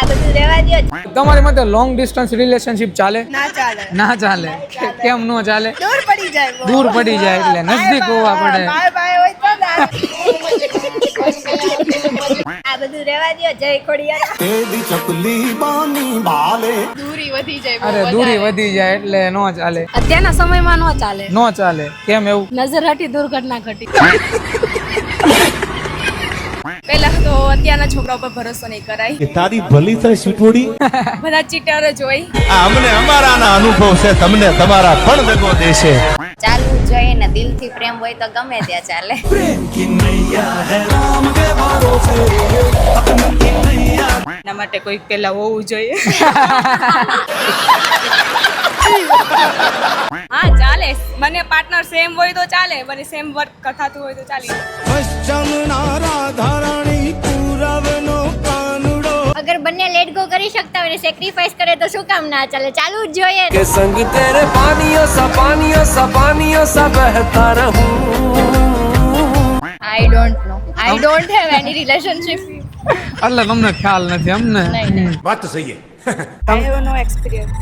આ બધું રહેવા દ્યો. તમારી મતે લોંગ ડિસ્ટન્સ રિલેશનશિપ ચાલે? ના ચાલે. ના ચાલે. કેમ નો ચાલે? દૂર પડી જાય બહુ. દૂર પડી જાય એટલે નજદીક હોવા પડે. બાય બાય હોય તો ના. આ બધું રહેવા દ્યો. જય ખોડિયાર. તેદી ચકલી બાની બાલે દૂરી વધી જાય બહુ અરે દૂરી વધી જાય એટલે નો ચાલે. અત્યારના સમયમાં ન ચાલે. નો ચાલે. કેમ એવું? નજર હટી દુર્ઘટના ઘટી. પહેલા તો અત્યારના છોકરા ઉપર ભરોસો નહીં કરાય. કે તારી ભલી થાય સ્વીટવડી. બધા ચીટર જ હોય. અમને અમારાના અનુભવ છે, તમને તમારા પણ દગો દેશે. ચાલવું જોઈએ ને દિલથી પ્રેમ હોય તો ગમે ત્યાં ચાલે. એના માટે કોઈ પેલા હોવું જોઈએ. હા ચાલે. મને પાર્ટનર સેમ હોય તો ચાલે. મને સેમ વર્ક થતું હોય તો ચાલે. અગર બંને લેટ ગો કરી શકતા હોય ને સેક્રિફાઈસ કરે તો શું કામ ના ચાલે? ચાલવું જ જોઈએ. के संग तेरे पानियों सा बहता रहूं. I don't know. I don't have any relationship. એટલે તમને ખ્યાલ નથી અમને. વાત તો સહી હે. I have no experience.